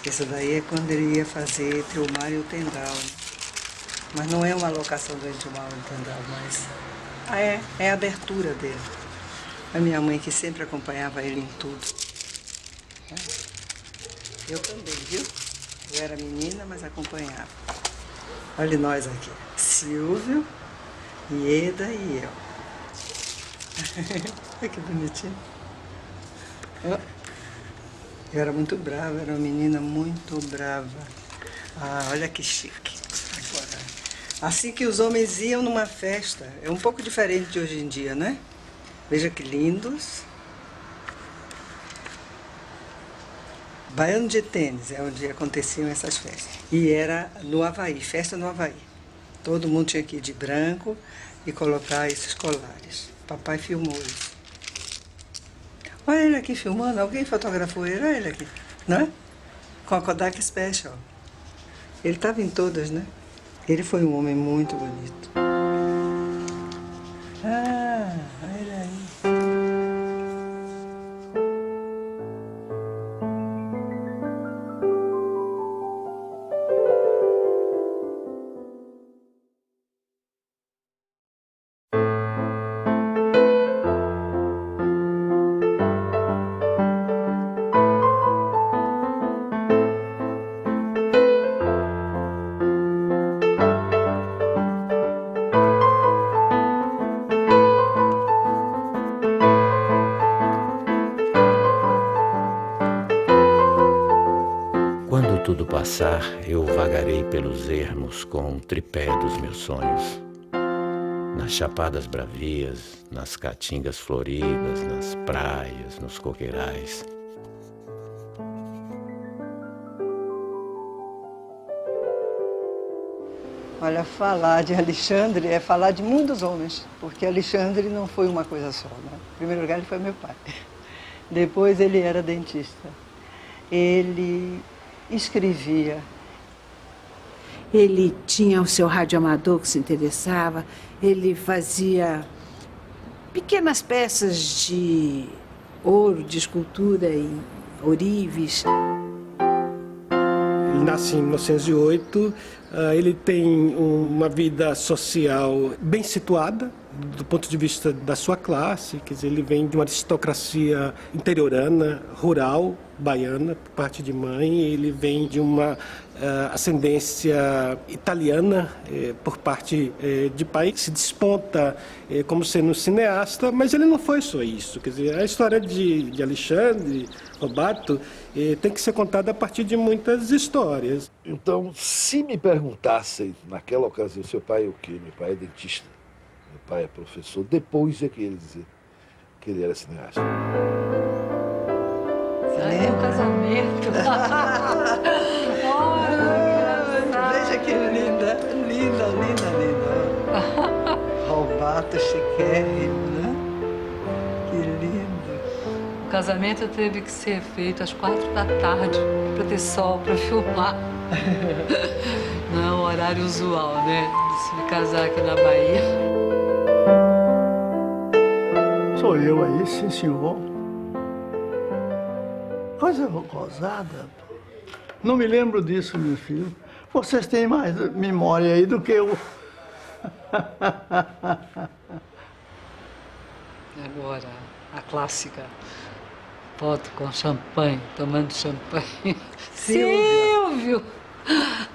Isso daí é quando ele ia fazer entre o mar e o Tendal, né? Mas não é uma locação do Entre o Mar e o Tendal, mas é a abertura dele. A minha mãe que sempre acompanhava ele em tudo. Eu também, viu? Eu era menina, mas acompanhava. Olha nós aqui. Silvio, Ieda e eu. Olha que bonitinho. Eu era muito brava, era uma menina muito brava. Ah, olha que chique. Agora, assim que os homens iam numa festa, é um pouco diferente de hoje em dia, né? Veja que lindos. Baiano de Tênis é onde aconteciam essas festas. E era no Havaí, festa no Havaí. Todo mundo tinha que ir de branco e colocar esses colares. Papai filmou isso. Olha ele aqui filmando, alguém fotografou ele, olha ele aqui, não é? Com a Kodak Special. Ele estava em todas, né? Ele foi um homem muito bonito. Ah, olha aí. Quando tudo passar, eu vagarei pelos ermos com o tripé dos meus sonhos. Nas chapadas bravias, nas caatingas floridas, nas praias, nos coqueirais. Olha, falar de Alexandre é falar de muitos homens, porque Alexandre não foi uma coisa só, né? Em primeiro lugar, ele foi meu pai. Depois, ele era dentista. Ele escrevia. Ele tinha o seu radioamador que se interessava, ele fazia pequenas peças de ouro, de escultura em ourives. Ele nasce em 1908, ele tem uma vida social bem situada, do ponto de vista da sua classe, quer dizer, ele vem de uma aristocracia interiorana, rural, baiana, por parte de mãe, ele vem de uma ascendência italiana, por parte de pai, se desponta como sendo cineasta, mas ele não foi só isso, quer dizer, a história de Alexandre Robato tem que ser contada a partir de muitas histórias. Então, se me perguntassem naquela ocasião, seu pai é o quê? Meu pai é dentista, meu pai é professor, depois é que ele dizer que ele era cineasta. É um casamento. Veja que linda, linda, linda, linda. Robato chiquérrimo, né? Que lindo. O casamento teve que ser feito às 4 da tarde para ter sol para filmar. Não é um horário usual, né? De se casar aqui na Bahia. Sou eu aí, sim, senhor. Coisa gozada. Não me lembro disso, meu filho. Vocês têm mais memória aí do que eu. Agora, a clássica. Foto com champanhe, tomando champanhe. Silvio!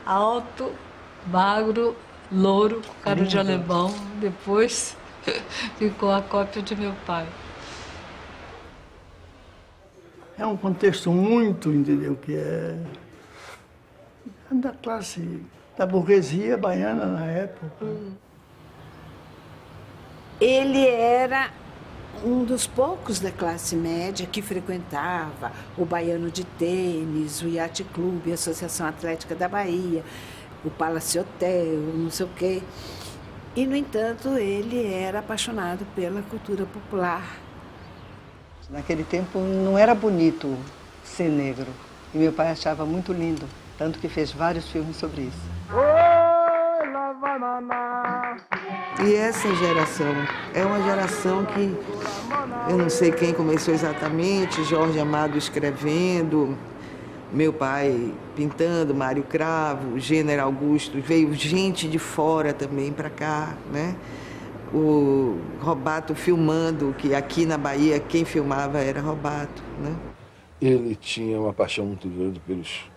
Alto, magro, louro, com cara de alemão. Depois ficou a cópia de meu pai. É um contexto muito, entendeu, que é da classe, da burguesia baiana na época. Ele era um dos poucos da classe média que frequentava o Baiano de Tênis, o Yacht Clube, a Associação Atlética da Bahia, o Palace Hotel, não sei o quê. E, no entanto, ele era apaixonado pela cultura popular. Naquele tempo não era bonito ser negro. E meu pai achava muito lindo, tanto que fez vários filmes sobre isso. E essa geração é uma geração que eu não sei quem começou exatamente, Jorge Amado escrevendo, meu pai pintando, Mário Cravo, Gênero Augusto, veio gente de fora também para cá, né? O Robato filmando, que aqui na Bahia quem filmava era Robato, né? Ele tinha uma paixão muito grande pelos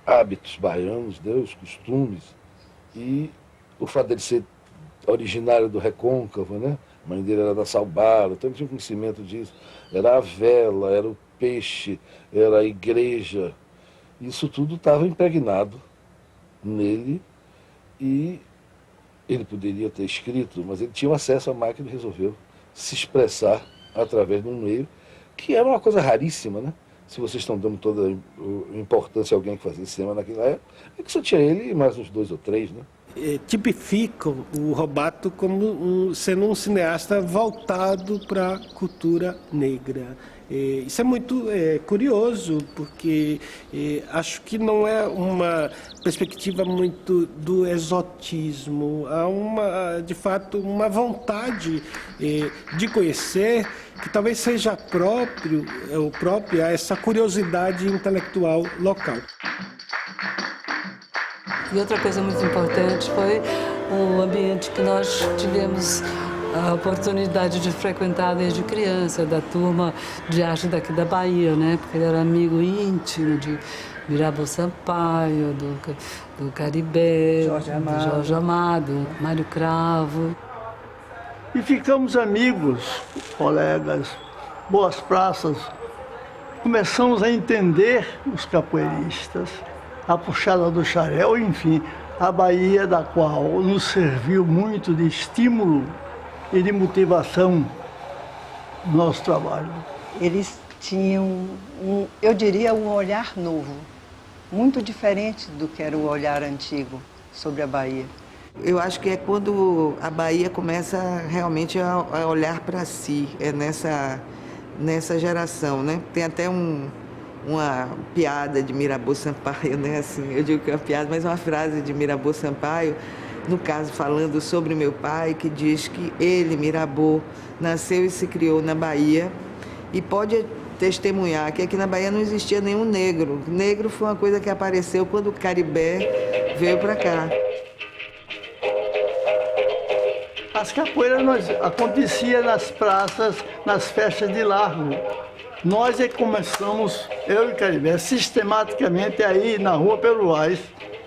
hábitos baianos, né, os costumes, e o fato dele ser originário do Recôncavo, né? A mãe dele era da Salbara, então ele tinha conhecimento disso. Era a vela, era o peixe, era a igreja. Isso tudo estava impregnado nele e ele poderia ter escrito, mas ele tinha acesso à máquina e resolveu se expressar através de um meio que era uma coisa raríssima, né? Se vocês estão dando toda a importância a alguém que fazia cinema naquela época, é que só tinha ele e mais uns 2 ou 3, né? Tipificam o Robato como sendo um cineasta voltado para a cultura negra. Isso é muito curioso, porque acho que não é uma perspectiva muito do exotismo. Há, de fato, uma vontade de conhecer que talvez seja própria a essa curiosidade intelectual local. E outra coisa muito importante foi o ambiente que nós tivemos a oportunidade de frequentar desde criança, da turma de arte daqui da Bahia, né? Porque ele era amigo íntimo de Mirabeau Sampaio, do Caribé, do Jorge Amado, Mário Cravo. E ficamos amigos, colegas, boas praças. Começamos a entender os capoeiristas, a puxada do xarel, enfim, a Bahia, da qual nos serviu muito de estímulo e de motivação no nosso trabalho. Eles tinham, eu diria, um olhar novo, muito diferente do que era o olhar antigo sobre a Bahia. Eu acho que é quando a Bahia começa realmente a olhar para si, é nessa geração, né? Tem até uma piada de Mirabeau Sampaio, né? Assim, eu digo que é uma piada, mas uma frase de Mirabeau Sampaio, no caso falando sobre meu pai, que diz que ele, Mirabeau, nasceu e se criou na Bahia e pode testemunhar que aqui na Bahia não existia nenhum negro. Negro foi uma coisa que apareceu quando o Caribé veio para cá. As capoeiras aconteciam nas praças, nas festas de largo. Nós é que começamos, eu e Caribé, sistematicamente a ir na Rua Peruais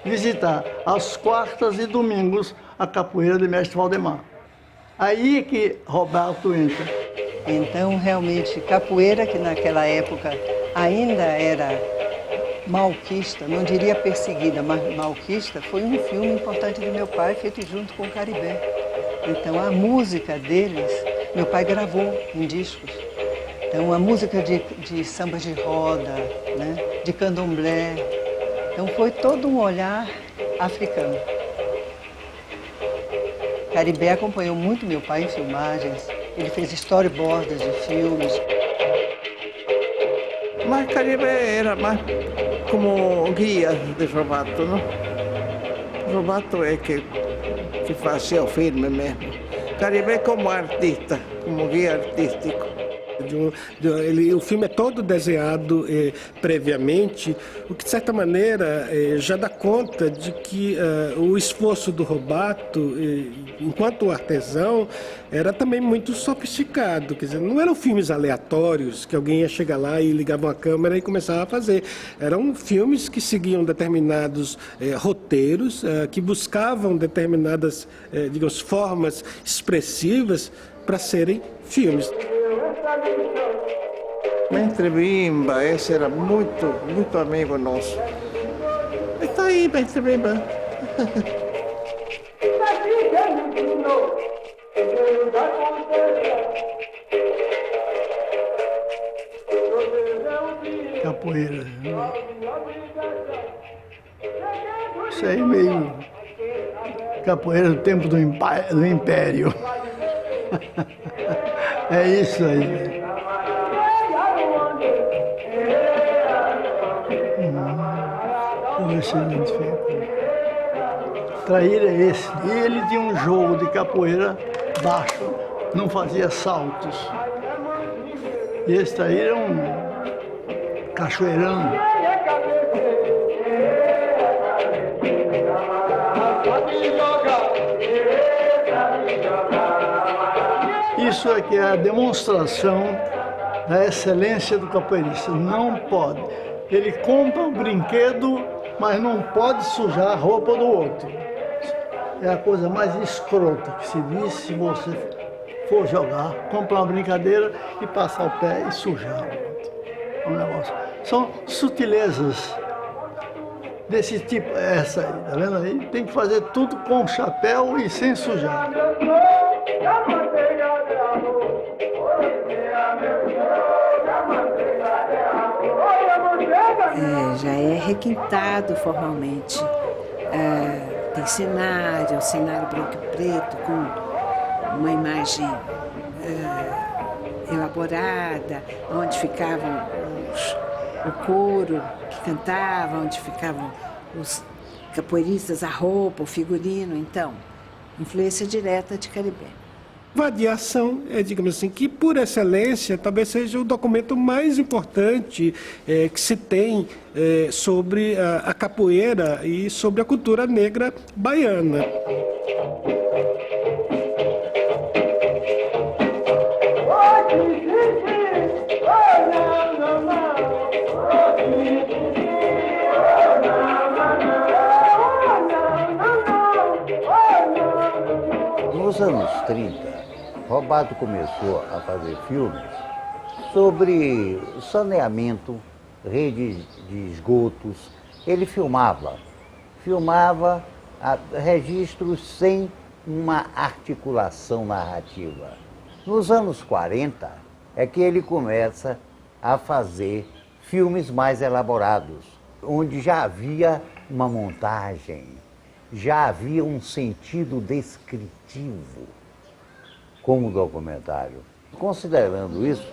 visitar, às quartas e domingos, a capoeira de Mestre Valdemar. Aí é que Roberto entra. Então, realmente, capoeira, que naquela época ainda era malquista, não diria perseguida, mas malquista, foi um filme importante do meu pai, feito junto com o Caribé. Então, a música deles, meu pai gravou em discos. Então, a música de samba de roda, né, de candomblé. Então, foi todo um olhar africano. Caribé acompanhou muito meu pai em filmagens. Ele fez storyboards de filmes. Mas Caribé era mais como guia de Robato, não? Robato é que fazia o filme mesmo. Caribé como artista, como guia artístico. O filme é todo desenhado previamente, o que de certa maneira já dá conta de que o esforço do Robato, enquanto artesão, era também muito sofisticado. Quer dizer, não eram filmes aleatórios que alguém ia chegar lá e ligava uma câmera e começava a fazer. Eram filmes que seguiam determinados roteiros, que buscavam determinadas, digamos, formas expressivas para serem filmes. Mestre Bimba, esse era muito amigo nosso. Está aí, Mestre Bimba. Capoeira. Isso aí meio capoeira do tempo do Império. É isso aí. Excelente feito. Traíra é esse. E ele tinha um jogo de capoeira baixo, não fazia saltos. E esse traíra é um cachoeirão. Isso é que é a demonstração da excelência do capoeirista. Não pode. Ele compra um brinquedo, mas não pode sujar a roupa do outro. É a coisa mais escrota que se diz se você for jogar, comprar uma brincadeira e passar o pé e sujar o outro. É um negócio. São sutilezas desse tipo, essa aí, tá vendo aí? Tem que fazer tudo com chapéu e sem sujar. Já é requintado formalmente. Tem cenário branco e preto, com uma imagem elaborada, onde ficavam o coro que cantava, onde ficavam os capoeiristas, a roupa, o figurino. Então, influência direta de Caribé. Vadiação é, digamos assim, que por excelência talvez seja o documento mais importante que se tem sobre a capoeira e sobre a cultura negra baiana. Nos anos 30, Robato começou a fazer filmes sobre saneamento, redes de esgotos. Ele filmava registros sem uma articulação narrativa. Nos anos 40 é que ele começa a fazer filmes mais elaborados, onde já havia uma montagem, já havia um sentido descritivo, como documentário. Considerando isso,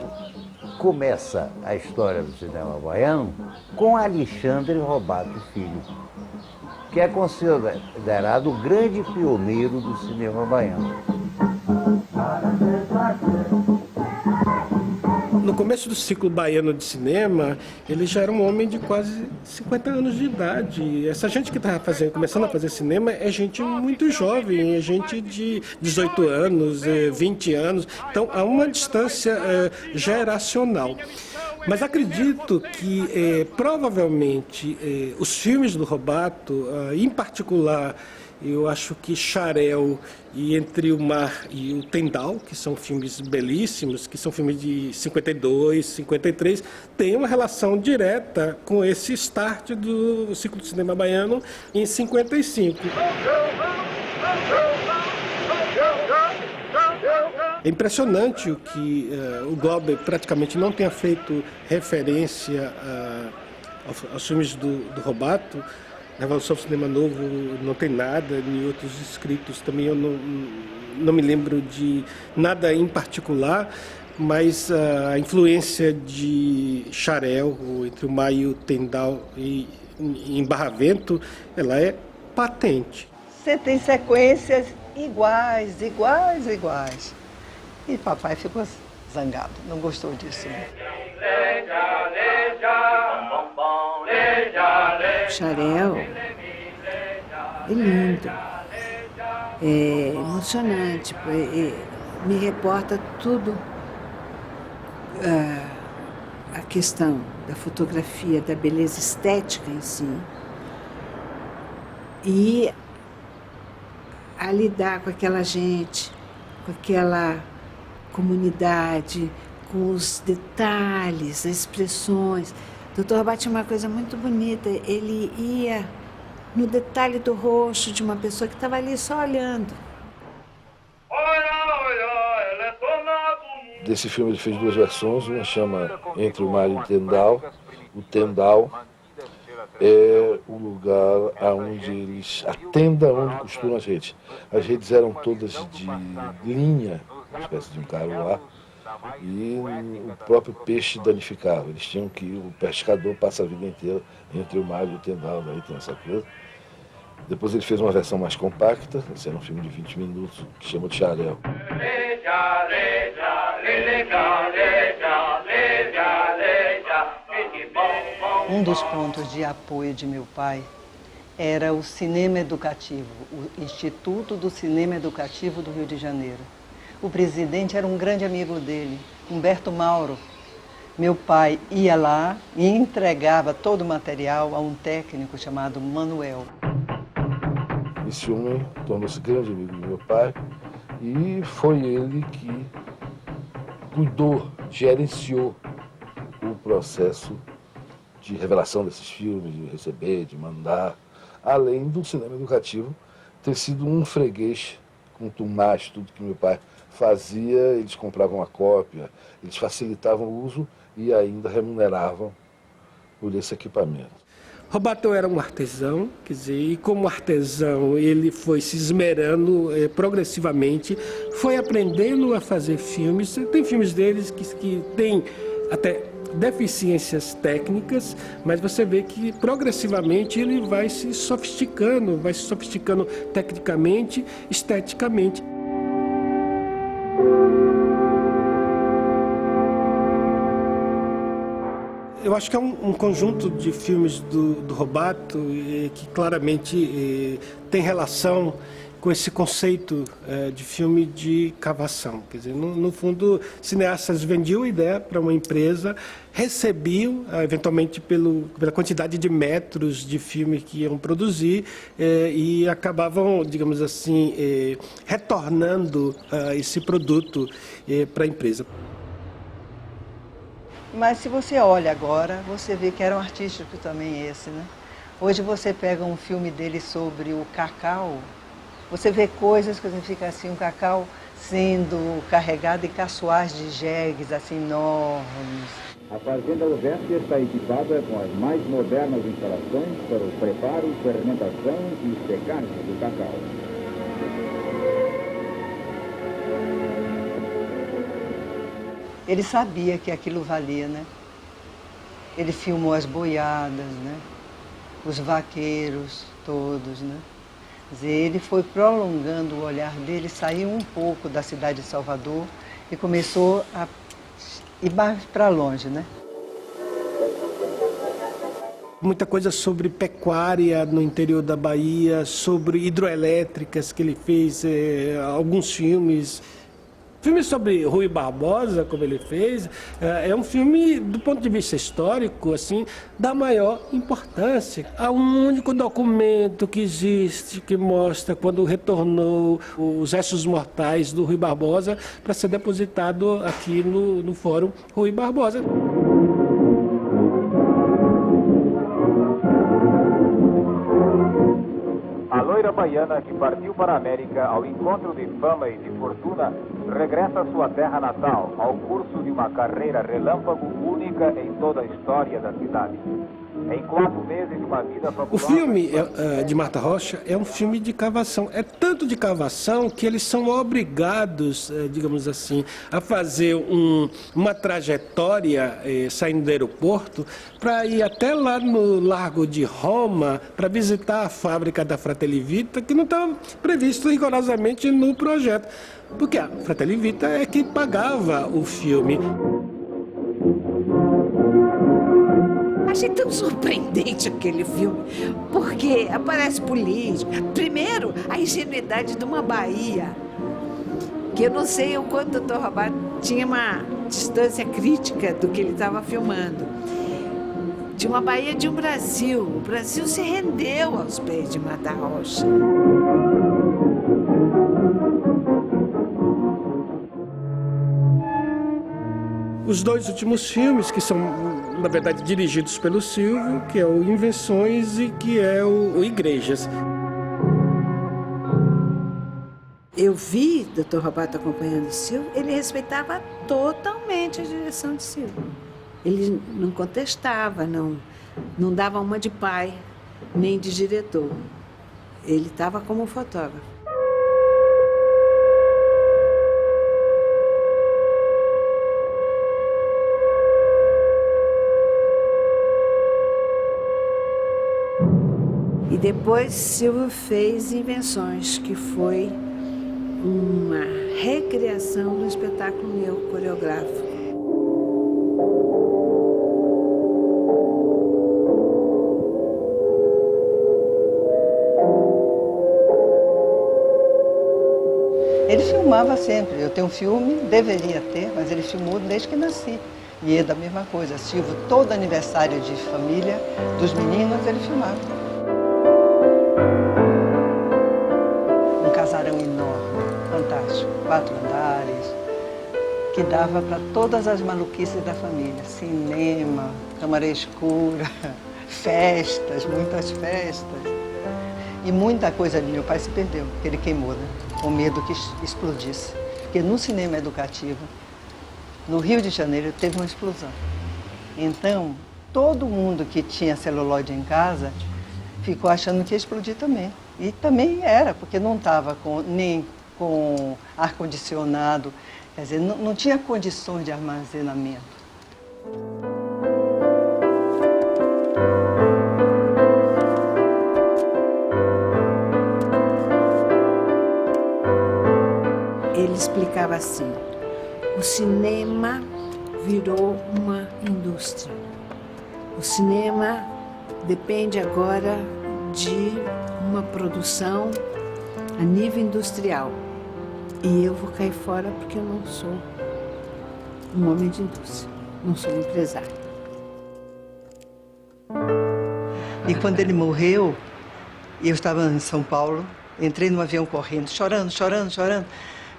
começa a história do cinema baiano com Alexandre Robato Filho, que é considerado o grande pioneiro do cinema baiano. No começo do ciclo baiano de cinema, ele já era um homem de quase 50 anos de idade. Essa gente que estava começando a fazer cinema é gente muito jovem, é gente de 18 anos, 20 anos. Então, há uma distância geracional. Mas acredito que, provavelmente, os filmes do Robato, em particular, eu acho que Xarel e Entre o Mar e o Tendal, que são filmes belíssimos, que são filmes de 52, 53, têm uma relação direta com esse start do ciclo do cinema baiano em 55. É impressionante o que o Glauber praticamente não tenha feito referência aos filmes do Robato. Revolução do Cinema Novo não tem nada, nem outros escritos também eu não me lembro de nada em particular, mas a influência de Xarel, Entre o Mar e o Tendal e em Barravento, ela é patente. Você tem sequências iguais. E papai ficou zangado, não gostou disso. O Xarel é lindo, é emocionante, me reporta tudo, a questão da fotografia, da beleza estética em si, e a lidar com aquela gente, com aquela comunidade, com os detalhes, as expressões. O Dr. Robato tinha uma coisa muito bonita, ele ia no detalhe do rosto de uma pessoa que estava ali só olhando. Desse filme ele fez duas versões, uma chama Entre o Mar e o Tendal. O Tendal é o lugar onde eles, a tenda onde costuram as redes. As redes eram todas de linha, uma espécie de um caruá, e o próprio peixe danificava. Eles tinham que, o pescador passa a vida inteira entre o mar e o Tendal, daí tem essa coisa. Depois ele fez uma versão mais compacta, esse era um filme de 20 minutos, que chama de Xarel. Um dos pontos de apoio de meu pai era o cinema educativo, o Instituto do Cinema Educativo do Rio de Janeiro, O presidente era um grande amigo dele, Humberto Mauro. Meu pai ia lá e entregava todo o material a um técnico chamado Manuel. Esse homem tornou-se grande amigo do meu pai e foi ele que cuidou, gerenciou o processo de revelação desses filmes, de receber, de mandar, além do cinema educativo ter sido um freguês com tumás, tudo que meu pai fazia, eles compravam a cópia, eles facilitavam o uso e ainda remuneravam por esse equipamento. Roberto era um artesão, quer dizer, e como artesão ele foi se esmerando progressivamente, foi aprendendo a fazer filmes. Tem filmes deles que têm até deficiências técnicas, mas você vê que progressivamente ele vai se sofisticando tecnicamente, esteticamente. Eu acho que é um conjunto de filmes do Robato que claramente tem relação com esse conceito de filme de cavação. Quer dizer, no fundo, cineastas vendiam a ideia para uma empresa, recebiam, eventualmente, pela quantidade de metros de filme que iam produzir e acabavam, digamos assim, retornando esse produto para a empresa. Mas se você olha agora, você vê que era um artístico também esse, né? Hoje você pega um filme dele sobre o cacau, você vê coisas que fica assim, um cacau sendo carregado em caçoais de jegues assim enormes. A Fazenda Oveste está equipada com as mais modernas instalações para o preparo, fermentação e secagem do cacau. Ele sabia que aquilo valia, né? Ele filmou as boiadas, né? Os vaqueiros todos, né? Quer dizer, ele foi prolongando o olhar dele, saiu um pouco da cidade de Salvador e começou a ir mais para longe, né? Muita coisa sobre pecuária no interior da Bahia, sobre hidroelétricas que ele fez, alguns filmes. Filme sobre Rui Barbosa, como ele fez, é um filme, do ponto de vista histórico, assim, da maior importância. Há um único documento que existe, que mostra quando retornou os restos mortais do Rui Barbosa para ser depositado aqui no Fórum Rui Barbosa. A loira baiana que partiu para a América ao encontro de fama e de fortuna regressa à sua terra natal ao curso de uma carreira relâmpago única em toda a história da cidade. Em 4 meses de uma vida fabulosa... O filme de Marta Rocha é um filme de cavação. É tanto de cavação que eles são obrigados, digamos assim, a fazer uma trajetória saindo do aeroporto para ir até lá no Largo de Roma para visitar a fábrica da Fratelli Vita, que não estava previsto rigorosamente no projeto. Porque a Fratelli Vita é quem pagava o filme. Achei tão surpreendente aquele filme, porque aparece político. Primeiro, a ingenuidade de uma Bahia, que eu não sei o quanto o Dr. Robato tinha uma distância crítica do que ele estava filmando. De uma Bahia de um Brasil. O Brasil se rendeu aos pés de Marta Rocha. Os 2 últimos filmes, que são, na verdade, dirigidos pelo Silvio, que é o Invenções e que é o Igrejas. Eu vi o Dr. Robato acompanhando o Silvio, ele respeitava totalmente a direção de Silvio. Ele não contestava, não dava uma de pai, nem de diretor. Ele estava como fotógrafo. E depois Silvio fez Invenções, que foi uma recriação do espetáculo meu coreográfico. Ele filmou filmava sempre. Eu tenho um filme, deveria ter, mas ele filmou desde que nasci. E é da mesma coisa. Silvio, todo aniversário de família dos meninos, ele filmava. Um casarão enorme, fantástico, 4 andares, que dava para todas as maluquices da família. Cinema, câmara escura, festas, muitas festas. E muita coisa de meu pai se perdeu, porque ele queimou, né? Com medo que explodisse. Porque no cinema educativo, no Rio de Janeiro, teve uma explosão. Então, todo mundo que tinha celuloide em casa ficou achando que ia explodir também. E também era, porque não estava nem com ar-condicionado, quer dizer, não tinha condições de armazenamento. Ele explicava assim: o cinema virou uma indústria. O cinema depende agora de uma produção a nível industrial. E eu vou cair fora porque eu não sou um homem de indústria, não sou um empresário. E quando ele morreu, eu estava em São Paulo, entrei no avião correndo, chorando, chorando, chorando.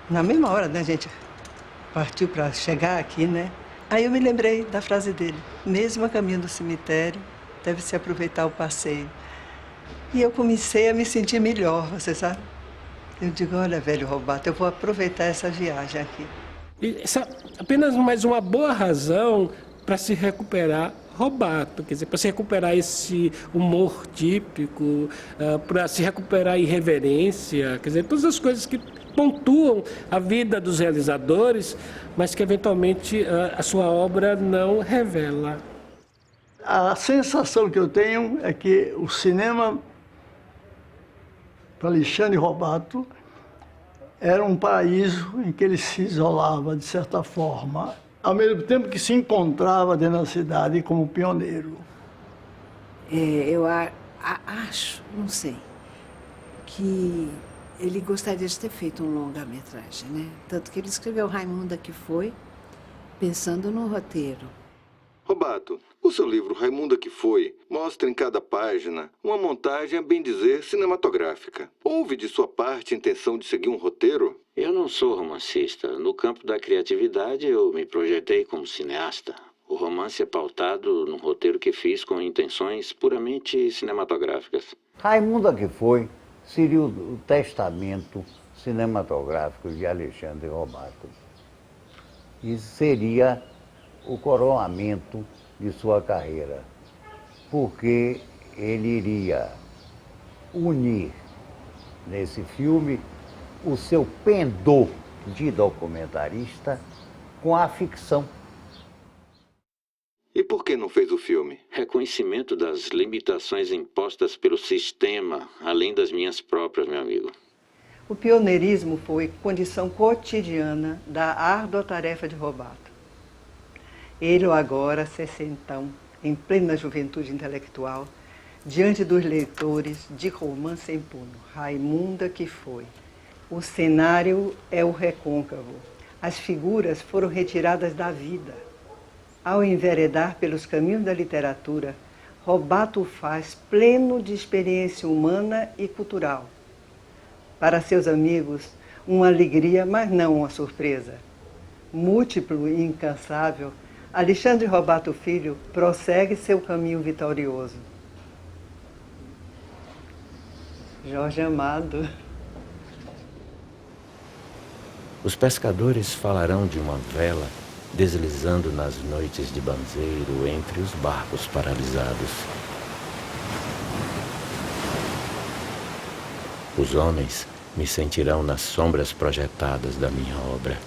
Na mesma hora, né, a gente partiu para chegar aqui, né? Aí eu me lembrei da frase dele: mesmo a caminho do cemitério, deve-se aproveitar o passeio. E eu comecei a me sentir melhor, você sabe? Eu digo, olha, velho Robato, eu vou aproveitar essa viagem aqui. E essa é apenas mais uma boa razão para se recuperar Robato, quer dizer, para se recuperar esse humor típico, para se recuperar a irreverência, quer dizer, todas as coisas que pontuam a vida dos realizadores, mas que eventualmente a sua obra não revela. A sensação que eu tenho é que o cinema, para Alexandre Robato, era um paraíso em que ele se isolava, de certa forma, ao mesmo tempo que se encontrava dentro da cidade como pioneiro. Eu acho, não sei, que ele gostaria de ter feito um longa-metragem, né? Tanto que ele escreveu Raimunda que Foi, pensando no roteiro. Robato, o seu livro Raimunda que Foi mostra em cada página uma montagem, a bem dizer, cinematográfica. Houve de sua parte intenção de seguir um roteiro? Eu não sou romancista. No campo da criatividade, eu me projetei como cineasta. O romance é pautado num roteiro que fiz com intenções puramente cinematográficas. Raimunda que Foi seria o testamento cinematográfico de Alexandre Robato. Isso seria o coroamento de sua carreira, porque ele iria unir nesse filme o seu pendor de documentarista com a ficção. E por que não fez o filme? Reconhecimento das limitações impostas pelo sistema, além das minhas próprias, meu amigo. O pioneirismo foi condição cotidiana da árdua tarefa de Robato. Ele agora, sessentão, em plena juventude intelectual, diante dos leitores de romance em punho, Raimunda que Foi. O cenário é o recôncavo. As figuras foram retiradas da vida. Ao enveredar pelos caminhos da literatura, Robato faz pleno de experiência humana e cultural. Para seus amigos, uma alegria, mas não uma surpresa. Múltiplo e incansável, Alexandre Robato Filho prossegue seu caminho vitorioso. Jorge Amado. Os pescadores falarão de uma vela deslizando nas noites de banzeiro entre os barcos paralisados. Os homens me sentirão nas sombras projetadas da minha obra,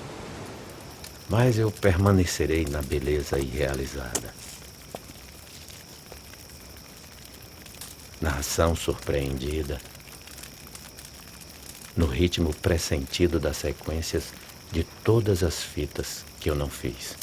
mas eu permanecerei na beleza irrealizada. Narração surpreendida, no ritmo pressentido das sequências de todas as fitas que eu não fiz.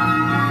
Música